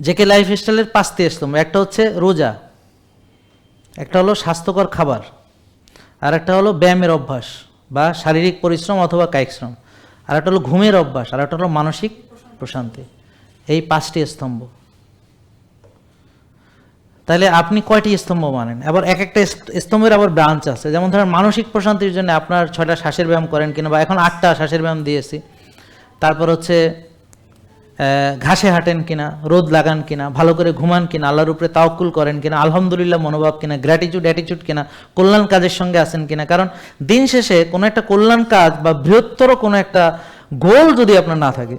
JK লাইফস্টাইলের 5টি স্তম্ভ। একটা হচ্ছে রোজা, একটা হলো স্বাস্থ্যকর খাবার, আর একটা হলো ব্যায়ামের অভ্যাস বা শারীরিক পরিশ্রম অথবা কায়িক শ্রম, আর একটা হলো ঘুমের অভ্যাস, আর একটা হলো মানসিক প্রশান্তি। এই 5টি স্তম্ভ। তাহলে আপনি কয়টি স্তম্ভ মানেন? আবার এক একটা স্তম্ভের আবার ব্রাঞ্চ আছে। যেমন ধরেন মানসিক প্রশান্তির জন্য আপনার 6টা শ্বাসের ব্যায়াম করেন কিনা, বা এখন 8টা শ্বাসের ব্যায়াম দিয়েছি। তারপর হচ্ছে ঘাসে হাঁটেন কিনা, রোদ লাগান কিনা, ভালো করে ঘুমান কিনা, আল্লাহর উপরে তাওয়াক্কুল করেন কিনা, আলহামদুলিল্লাহ মনোভাব কিনা, গ্র্যাটিটিউড অ্যাটিটিউড কিনা, কল্যাণ কাজের সঙ্গে আছেন কিনা। কারণ দিন শেষে কোনো একটা কল্যাণ কাজ বা বৃহত্তর কোনো একটা গোল যদি আপনার না থাকে,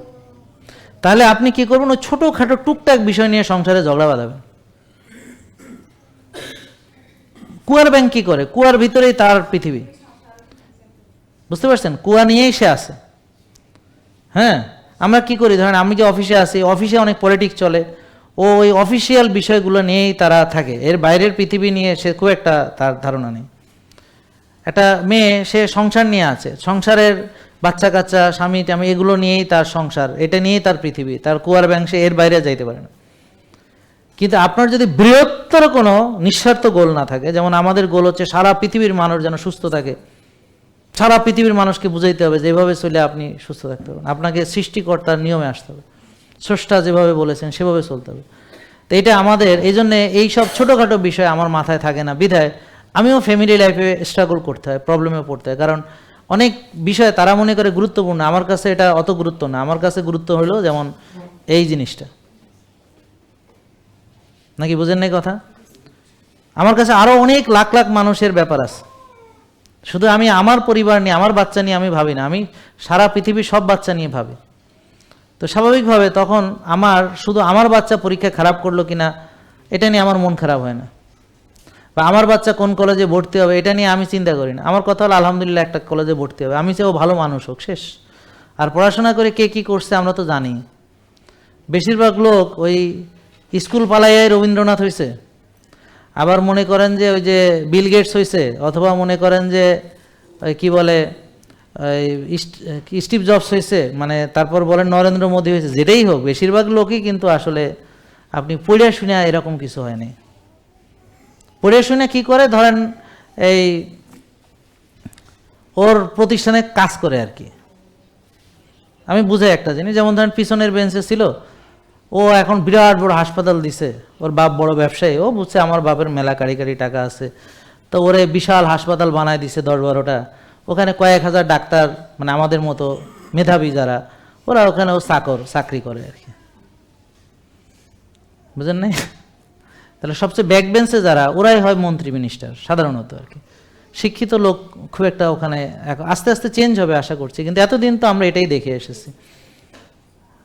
তাহলে আপনি কি করবেন? ওই ছোটোখাটো টুকটাক বিষয় নিয়ে সংসারে ঝগড়া বাঁধাবেন। কুয়ার ব্যাংক কি করে? কুয়ার ভিতরেই তার পৃথিবী, বুঝতে পারছেন? কুয়া নিয়েই সে আছে। হ্যাঁ, আমরা কি করি? ধরেন আমি যে অফিসে আছি, অফিসে অনেক পলিটিক্স চলে, ও ওই অফিসিয়াল বিষয়গুলো নিয়েই তারা থাকে, এর বাইরের পৃথিবী নিয়ে সে খুব একটা তার ধারণা নেই। একটা মেয়ে, সে সংসার নিয়ে আছে, সংসারের বাচ্চা কাচ্চা, স্বামী টামি এগুলো নিয়েই তার সংসার, এটা নিয়েই তার পৃথিবী, তার কুয়ার ব্যাংক, সে এর বাইরে যাইতে পারে না। কিন্তু আপনার যদি বৃহত্তর কোনো নিঃস্বার্থ গোল না থাকে, যেমন আমাদের গোল হচ্ছে সারা পৃথিবীর মানুষ যেন সুস্থ থাকে, সারা পৃথিবীর মানুষকে বুঝাইতে হবে যেভাবে চলে আপনি সুস্থ থাকতে হবে, আপনাকে সৃষ্টিকর্তার নিয়মে আসতে হবে, স্রষ্টা যেভাবে বলেছেন সেভাবে চলতে হবে। তো এটা আমাদের, এই জন্যে এইসব ছোটোখাটো বিষয় আমার মাথায় থাকে না, বিধায় আমিও ফ্যামিলি লাইফে স্ট্রাগল করতে হয়, প্রবলেমে পড়তে হয়। কারণ অনেক বিষয় তারা মনে করে গুরুত্বপূর্ণ, আমার কাছে এটা অত গুরুত্ব না। আমার কাছে গুরুত্ব হলো যেমন এই জিনিসটা, নাকি বুঝেন নাই কথা? আমার কাছে আরও অনেক লাখ লাখ মানুষের ব্যাপার আছে। শুধু আমি আমার পরিবার নিয়ে, আমার বাচ্চা নিয়ে আমি ভাবি না, আমি সারা পৃথিবীর সব বাচ্চা নিয়ে ভাবি। তো স্বাভাবিকভাবে তখন আমার শুধু আমার বাচ্চা পরীক্ষা খারাপ করলো কিনা এটা নিয়ে আমার মন খারাপ হয় না, বা আমার বাচ্চা কোন কলেজে ভর্তি হবে এটা নিয়ে আমি চিন্তা করি না। আমার কথা হলো আলহামদুলিল্লাহ একটা কলেজে ভর্তি হবে, আমি চাই ও ভালো মানুষ হোক, শেষ। আর পড়াশোনা করে কে কী করছে আমরা তো জানি। বেশিরভাগ লোক ওই স্কুল পালাইয়াই রবীন্দ্রনাথ হয়েছে, আবার মনে করেন যে ওই যে বিল গেটস হয়েছে, অথবা মনে করেন যে কি বলে স্টিভ জবস হয়েছে, মানে তারপর বলেন নরেন্দ্র মোদী হয়েছে, যেটাই হোক বেশিরভাগ লোকই কিন্তু আসলে আপনি পড়ে শুনে এরকম কিছু হয়নি। পড়ে শুনে কী করে? ধরেন এই ওর প্রতিষ্ঠানে কাজ করে আর কি। আমি বুঝাই একটা জিনিস, যেমন ধরেন পিছনের বেঞ্চে ছিল, ও এখন বিরাট বড় হাসপাতাল দিছে, ওর বাপ বড় ব্যবসায়ী, ও বুঝছে আমার বাপের মেলা কারি কারি টাকা আছে, তো ওরে বিশাল হাসপাতাল বানায় দিছে 10-12টা, ওখানে কয়েক হাজার ডাক্তার, মানে আমাদের মতো মেধাবী যারা, ওরা ওখানে ও চাকরি করে আর কি, বুঝেন নাই? তাহলে সবচেয়ে ব্যাক বেঞ্চে যারা, ওরাই হয় মন্ত্রী মিনিস্টার সাধারণত আর কি। শিক্ষিত লোক খুব একটা ওখানে, আস্তে আস্তে চেঞ্জ হবে আশা করছি, কিন্তু এতদিন তো আমরা এটাই দেখে এসেছি।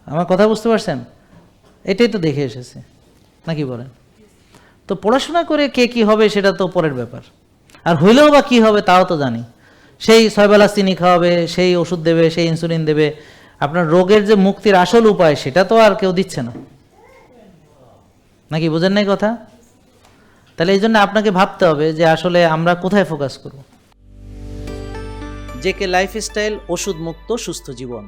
আমার কথা বুঝতে পারছেন? এটাই তো দেখে এসেছে, নাকি বলেন? তো পড়াশোনা করে কে কি হবে সেটা তো পরের ব্যাপার, আর হইলেও বা কি হবে তাও তো জানি। সেই 6 বেলা চিনি খাওয়াবে, সেই ওষুধ দেবে, সেই ইনসুলিন দেবে, আপনার রোগের যে মুক্তির আসল উপায় সেটা তো আর কেউ দিচ্ছে না, নাকি বুঝেন নাই কথা? তাহলে এই জন্য আপনাকে ভাবতে হবে যে আসলে আমরা কোথায় ফোকাস করব। জেকে লাইফস্টাইল, ওষুধ মুক্ত সুস্থ জীবন।